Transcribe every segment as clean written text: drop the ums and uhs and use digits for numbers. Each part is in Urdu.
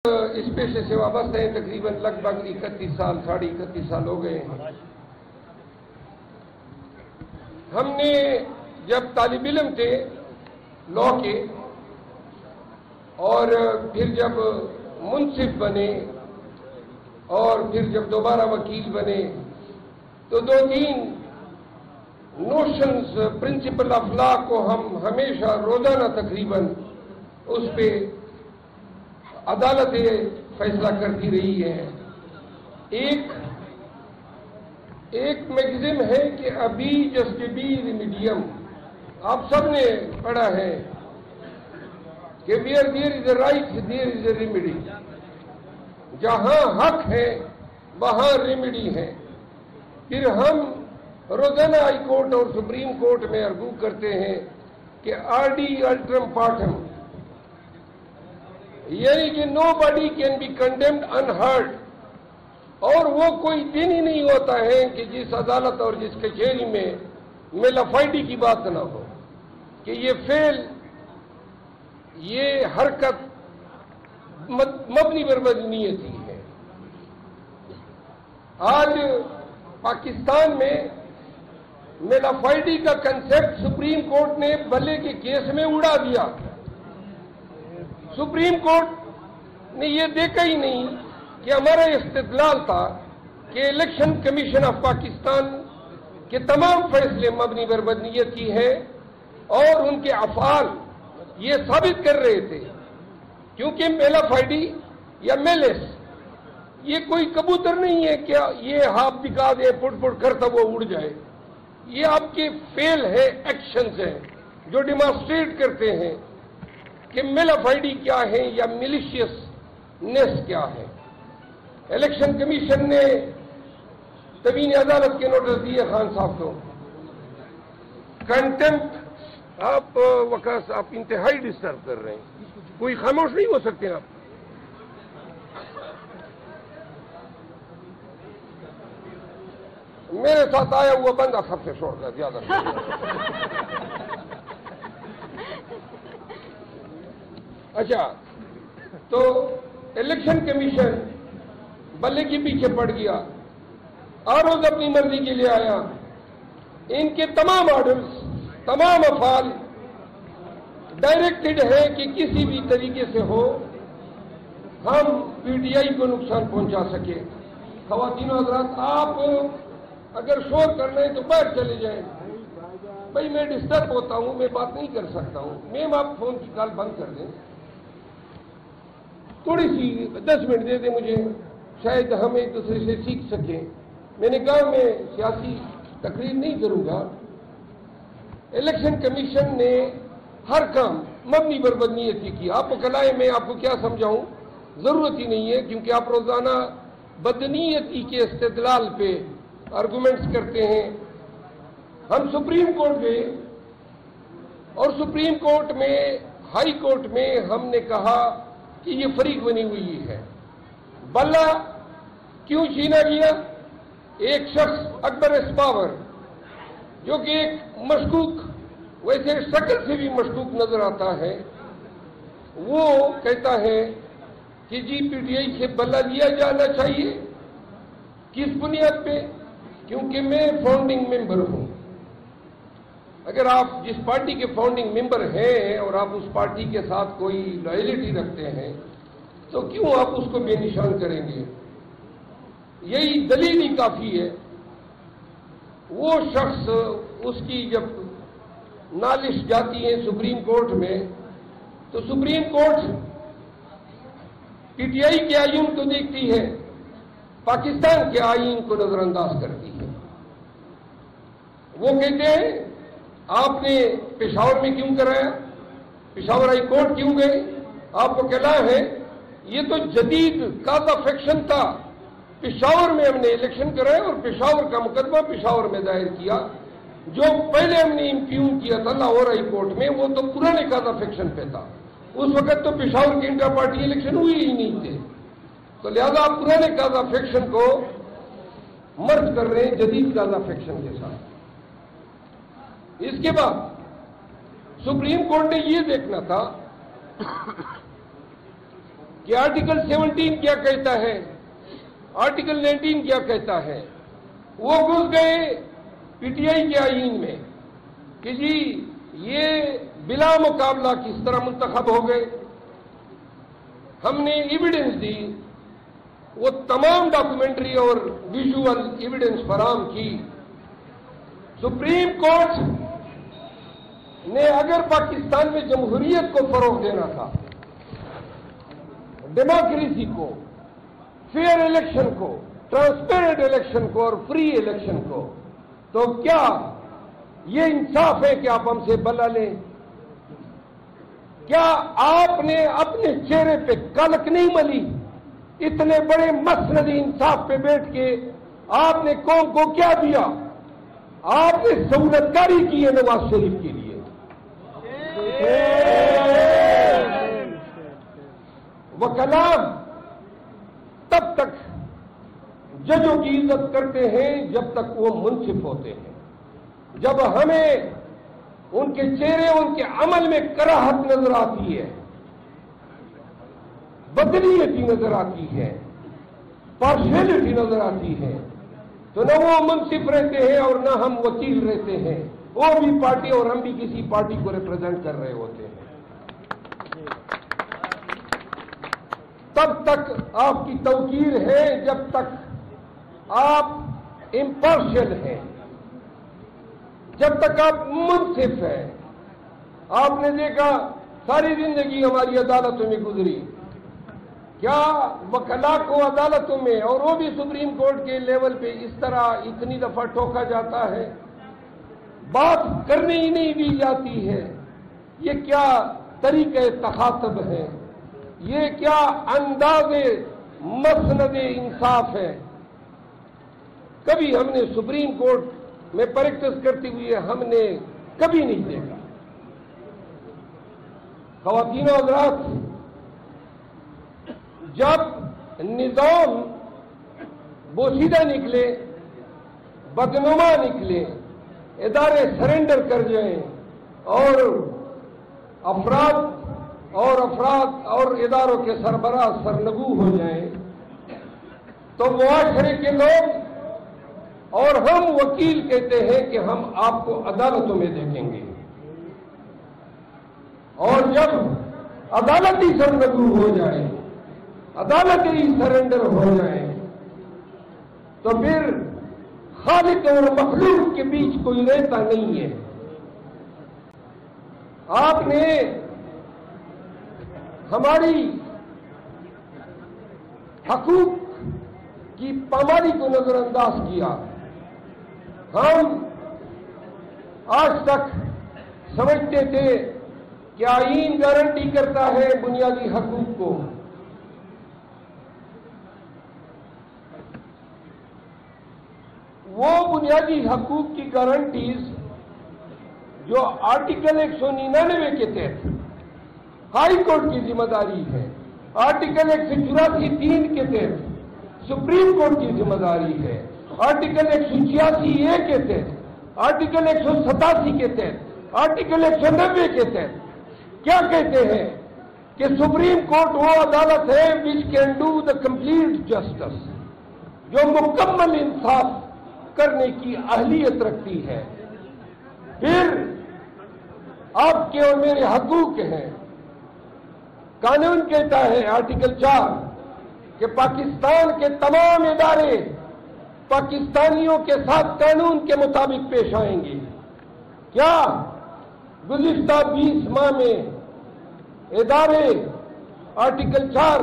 اس پیشے سے وابستہ ہیں تقریباً لگ بھگ 31 سال 31.5 سال ہو گئے ہیں۔ ہم نے جب طالب علم تھے لاء کے اور پھر جب منصف بنے اور پھر جب دوبارہ وکیل بنے تو 2-3 نوشنز پرنسپل آف لاء کو ہم ہمیشہ روزانہ تقریباً اس پہ عدالتیں فیصلہ کرتی رہی ہے۔ ایک میگزین ہے کہ ابھی جسٹ بی ریمیڈیم، آپ سب نے پڑھا ہے کہ where there is a right there is a remedy, جہاں حق ہے وہاں ریمیڈی ہے۔ پھر ہم روزانہ ہائی کورٹ اور سپریم کورٹ میں ارگو کرتے ہیں کہ آرڈی الٹرم پارٹم، یعنی کہ nobody can be condemned unheard, اور وہ کوئی دن ہی نہیں ہوتا ہے کہ جس عدالت اور جس کچہری میں میلافائڈی کی بات نہ ہو کہ یہ فعل، یہ حرکت مبنی بر بدنیتی ہے۔ آج پاکستان میں میلافائڈی کا کنسیپٹ سپریم کورٹ نے بلے کے کیس میں اڑا دیا۔ سپریم کورٹ نے یہ دیکھا ہی نہیں کہ ہمارا استدلال تھا کہ الیکشن کمیشن آف پاکستان کے تمام فیصلے مبنی بر بدنیتی ہیں، اور ان کے افعال یہ ثابت کر رہے تھے، کیونکہ میلافائڈی یا میلس یہ کوئی کبوتر نہیں ہے کہ یہ ہاتھ دکھا دے پٹ کرتا وہ اڑ جائے، یہ آپ کے فعل ہے، ایکشنز ہیں جو ڈیمانسٹریٹ کرتے ہیں کہ میلافائڈی کیا ہے یا میلیشیسنیس کیا ہے۔ الیکشن کمیشن نے تبین عدالت کے نوٹس دیے خان صاحب کو، کنٹمپٹ، آپ وقاص آپ انتہائی ڈسٹرب کر رہے ہیں، کوئی خاموش نہیں ہو سکتے آپ۔ میرے ساتھ آیا ہوا بندہ سب سے چھوڑ کر زیادہ اچھا، تو الیکشن کمیشن بلے کے پیچھے پڑ گیا، روز اپنی مرضی کے لیے آیا۔ ان کے تمام آرڈرز، تمام افعال ڈائریکٹڈ ہے کہ کسی بھی طریقے سے ہو ہم پی ٹی آئی کو نقصان پہنچا سکے۔ خواتین و حضرات، آپ اگر شور کر رہے ہیں تو باہر چلے جائیں، بھائی میں ڈسٹرب ہوتا ہوں، میں بات نہیں کر سکتا ہوں۔ میم آپ فون کی کال بند کر دیں، تھوڑی سی 10 منٹ دے دیں مجھے، شاید ہم ایک دوسرے سے سیکھ سکیں۔ میں نے کہا میں سیاسی تقریر نہیں کروں گا۔ الیکشن کمیشن نے ہر کام مبنی بر بدنیتی کی۔ آپ کو کلائے میں آپ کو کیا سمجھاؤں، ضرورت ہی نہیں ہے، کیونکہ آپ روزانہ بدنیتی کے استدلال پہ آرگومنٹس کرتے ہیں۔ ہم سپریم کورٹ گئے اور سپریم کورٹ میں، ہائی کورٹ میں ہم نے کہا کہ یہ فریق بنی ہوئی ہے، بلہ کیوں چھینا گیا؟ ایک شخص اکبر اسپاور جو کہ ایک مشکوک، ویسے شکل سے بھی مشکوک نظر آتا ہے، وہ کہتا ہے کہ جی پی ٹی آئی سے بلہ لیا جانا چاہیے۔ کس بنیاد پہ؟ کیونکہ میں فاؤنڈنگ ممبر ہوں۔ اگر آپ جس پارٹی کے فاؤنڈنگ ممبر ہیں اور آپ اس پارٹی کے ساتھ کوئی لائلٹی رکھتے ہیں تو کیوں آپ اس کو بے نشان کریں گے؟ یہی دلیل ہی کافی ہے۔ وہ شخص، اس کی جب نالش جاتی ہے سپریم کورٹ میں تو supreme court P T I کے آئین کو دیکھتی ہے، پاکستان کے آئین کو نظر انداز کرتی ہے۔ وہ کہتے ہیں آپ نے پشاور میں کیوں کرایا، پشاور ہائی کورٹ کیوں گئے؟ آپ کو کہنا ہے یہ تو جدید کاز آف ایکشن تھا، پشاور میں ہم نے الیکشن کرایا اور پشاور کا مقدمہ پشاور میں دائر کیا۔ جو پہلے ہم نے امپیوم کیا تھا لاہور ہائی کورٹ میں وہ تو پرانے کاز آف ایکشن پہ تھا، اس وقت تو پشاور کے انٹر پارٹی الیکشن ہوئی ہی نہیں تھے، تو لہذا آپ پرانے کاز آف ایکشن کو مرج کر رہے ہیں جدید کاز آف ایکشن کے ساتھ۔ اس کے بعد سپریم کورٹ نے یہ دیکھنا تھا کہ آرٹیکل 17 کیا کہتا ہے، آرٹیکل 19 کیا کہتا ہے، وہ گھس گئے پی ٹی آئی کے آئین میں کہ جی یہ بلا مقابلہ کس طرح منتخب ہو گئے۔ ہم نے ایویڈنس دی، وہ تمام ڈاکومنٹری اور ویژول ایویڈنس فراہم کی۔ سپریم کورٹ نے اگر پاکستان میں جمہوریت کو فروغ دینا تھا، ڈیموکریسی کو، فیئر الیکشن کو، ٹرانسپیرنٹ الیکشن کو اور فری الیکشن کو، تو کیا یہ انصاف ہے کہ آپ ہم سے بلا لیں؟ کیا آپ نے اپنے چہرے پہ کلک نہیں ملی؟ اتنے بڑے مسند انصاف پہ بیٹھ کے آپ نے قوم کو کیا دیا؟ آپ نے سہولت کاری کی ہے نواز شریف کے لیے۔ وکلاء تب تک ججوں کی عزت کرتے ہیں جب تک وہ منصف ہوتے ہیں۔ جب ہمیں ان کے چہرے، ان کے عمل میں کراہت نظر آتی ہے، بدنیتی نظر آتی ہے، پارشیلٹی نظر آتی ہے، تو نہ وہ منصف رہتے ہیں اور نہ ہم وکیل رہتے ہیں۔ وہ بھی پارٹی اور ہم بھی کسی پارٹی کو ریپرزینٹ کر رہے ہوتے ہیں۔ تب تک آپ کی توقیر ہے جب تک آپ امپارشل ہیں، جب تک آپ منصف ہیں۔ آپ نے دیکھا ساری زندگی ہماری عدالتوں میں گزری، کیا وکلاء کو عدالتوں میں اور وہ بھی سپریم کورٹ کے لیول پہ اس طرح اتنی دفعہ ٹوکا جاتا ہے، بات کرنے ہی نہیں دی جاتی ہے؟ یہ کیا طریقہ تخاطب ہے؟ یہ کیا انداز مسند انصاف ہے؟ کبھی ہم نے سپریم کورٹ میں پریکٹس کرتے ہوئے ہم نے کبھی نہیں دیکھا۔ خواتین و حضرات، جب نظام بوسیدہ نکلے، بدنما نکلے، ادارے سرنڈر کر جائیں اور افراد اور اداروں کے سربراہ سرنگو ہو جائیں، تو معاشرے کے لوگ اور ہم وکیل کہتے ہیں کہ ہم آپ کو عدالتوں میں دیکھیں گے، اور جب عدالت ہی سرنگو ہو جائے، عدالت ہی سرنڈر ہو جائے، تو پھر خالق اور مخلوق کے بیچ کوئی رہتا نہیں ہے۔ آپ نے ہماری حقوق کی پامالی کو نظر انداز کیا۔ ہم آج تک سمجھتے تھے کہ آئین گارنٹی کرتا ہے بنیادی حقوق کو، وہ بنیادی حقوق کی گارنٹیز جو آرٹیکل 199 کے تحت ہائی کورٹ کی ذمہ داری ہے، آرٹیکل 184(3) کے تحت سپریم کورٹ کی ذمہ داری ہے، آرٹیکل 186(a) کے تحت، آرٹیکل 187 کے تحت، آرٹیکل 190 کے تحت کیا کہتے ہیں کہ سپریم کورٹ وہ عدالت ہے which can do the complete justice، جو مکمل انصاف کرنے کی اہلیت رکھتی ہے۔ پھر آپ کے اور میرے حقوق ہیں۔ قانون کہتا ہے آرٹیکل 4 کہ پاکستان کے تمام ادارے پاکستانیوں کے ساتھ قانون کے مطابق پیش آئیں گے۔ کیا گزشتہ 20 ماہ میں ادارے آرٹیکل 4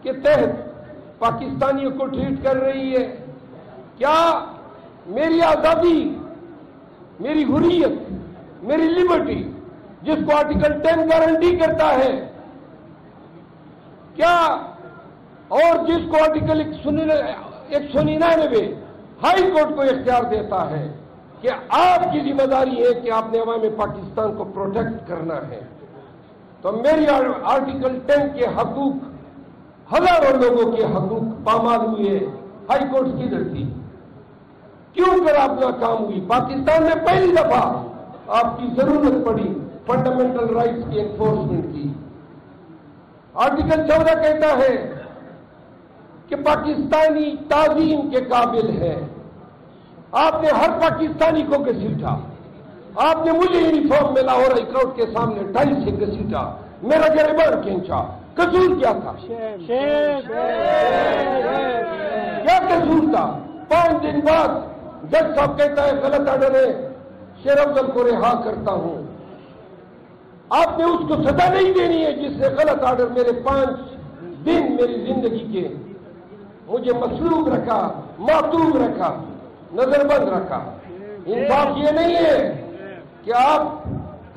کے تحت پاکستانیوں کو ٹریٹ کر رہی ہے؟ کیا میری آزادی، میری حریت، میری لبرٹی جس کو آرٹیکل 10 گارنٹی کرتا ہے، کیا اور جس کو آرٹیکل 199 ہائی کورٹ کو اختیار دیتا ہے کہ آپ کی ذمہ داری ہے کہ آپ نے عوام پاکستان کو پروٹیکٹ کرنا ہے، تو میری آرٹیکل 10 کے حقوق، ہزاروں لوگوں کے حقوق پامال ہوئے، ہائی کورٹ کدھر تھی؟ کیوں کر آپ ناکام ہوئی؟ پاکستان میں پہلی دفعہ آپ کی ضرورت پڑی فنڈامنٹل رائٹس کی انفورسمنٹ کی۔ آرٹیکل 14 کہتا ہے کہ پاکستانی تعظیم کے قابل ہے. آپ نے ہر پاکستانی کو گھسیٹا. آپ نے مجھے یونیفارم میں لاہور ہائی کورٹ کے سامنے ٹائی سے گھسیٹا, میرا گریبان کھینچا. قصور کیا تھا؟ کیا قصور تھا؟ 5 دن بعد جج صاحب کہتا ہے غلط آرڈر ہے, شیر افضل کو رہا کرتا ہوں. آپ نے اس کو سزا نہیں دینی ہے جس نے غلط آرڈر میرے 5 دن میری زندگی کے مجھے مصلوب رکھا, معطوب رکھا, نظر بند رکھا. انصاف یہ نہیں ہے کہ آپ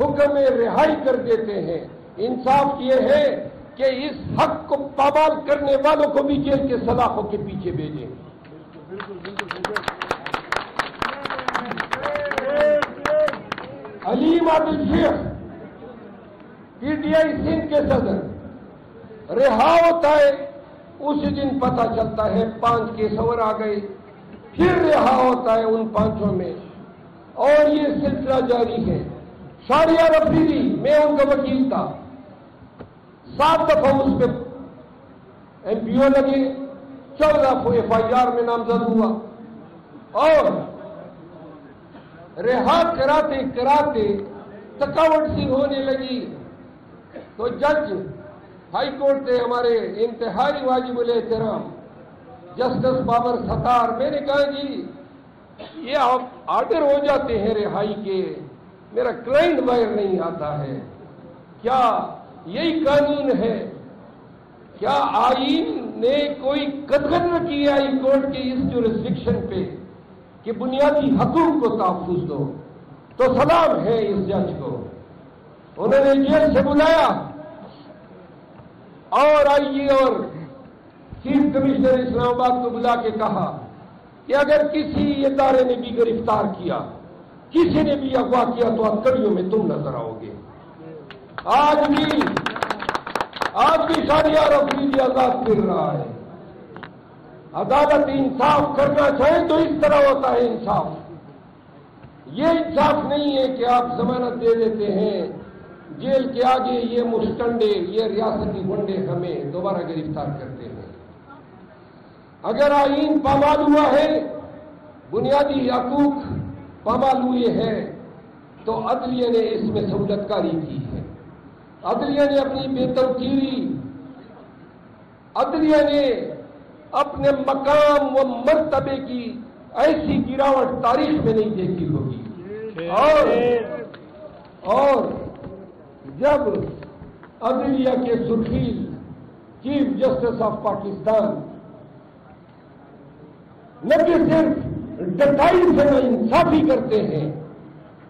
حکم رہائی کر دیتے ہیں. انصاف یہ ہے کہ اس حق کو پامال کرنے والوں کو بھی جیل کے سلاخوں کے پیچھے بھیجیں. علیم Adil Sheikh P T I Sindh کے صدر رہا ہوتا ہے, اسی دن پتہ چلتا ہے 5 کیس اور آ گئے, پھر رہا ہوتا ہے ان 5 میں, اور یہ سلسلہ جاری ہے. شہریار افریدی, میں ان کا وکیل تھا, 7 دفعہ اس پہ ایم پی او لگے, 14 ایف آئی آر میں نامزد ہوا, اور رہا کراتے کراتے تھکاوٹ سی ہونے لگی تو جج ہائی کورٹ تھے ہمارے انتہائی واجب الاحترام جسٹس بابر ستار. میں نے کہا جی یہ آرڈر ہو جاتے ہیں رہائی کے, میرا کلائنٹ باہر نہیں آتا ہے, کیا یہی قانون ہے؟ کیا آئین نے کوئی قدغن رکھی ہے ہائی کورٹ کی اس جورسڈکشن پہ کہ بنیادی حقوق کو تحفظ دو؟ تو سلام ہے اس جج کو. انہوں نے جیل سے بلایا اور آئی جی اور چیف کمشنر اسلام آباد کو بلا کے کہا کہ اگر کسی ادارے نے بھی گرفتار کیا, کسی نے بھی اغوا کیا تو کڑیوں میں تم نظر آؤ گے. آج بھی شہریار افریدی آزاد پھر رہا ہے. عدالت انصاف کرنا چاہے تو اس طرح ہوتا ہے انصاف. یہ انصاف نہیں ہے کہ آپ ضمانت دے دیتے ہیں, جیل کے آگے یہ مشٹنڈے, یہ ریاستی گنڈے ہمیں دوبارہ گرفتار کرتے ہیں. اگر آئین پامال ہوا ہے, بنیادی حقوق پامال ہوئے ہیں, تو عدلیہ نے اس میں سہولت کاری کی ہے. عدلیہ نے اپنی بے توقیری, عدلیہ نے اپنے مقام و مرتبے کی ایسی گراوٹ تاریخ میں نہیں دیکھی ہوگی. اور جب عدلیہ کے سرخیل چیف جسٹس آف پاکستان نہ کہ صرف ڈٹائی سے نہ انصافی کرتے ہیں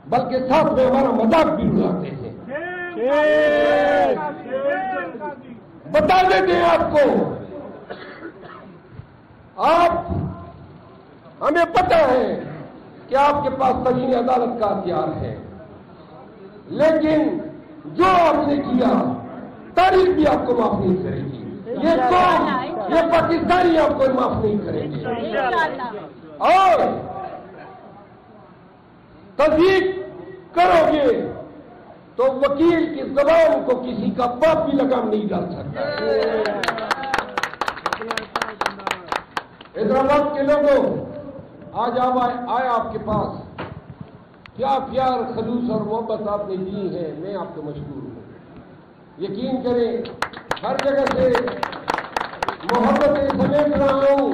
بلکہ ساتھ میں ہمارا مذاق بھی اڑاتے ہیں. بتا دیتے ہیں آپ کو, آپ ہمیں پتہ ہے کہ آپ کے پاس تجویز عدالت کا ہتھیار ہے, لیکن جو آپ نے کیا تاریخ بھی آپ کو معاف نہیں کرے گی. یہ قوم, یہ پاکستانی آپ کو معاف نہیں کرے گی. اور تصدیق کرو گے تو وکیل کی زبان کو کسی کا باپ بھی لگام نہیں ڈال سکتا. حیدرآباد کے لوگوں, آج آئے آپ کے پاس, کیا پیار, خلوص اور محبت آپ نے دی ہے, میں آپ کو مشکور ہوں. یقین کریں ہر جگہ سے محبتیں سمیٹ رہا ہوں.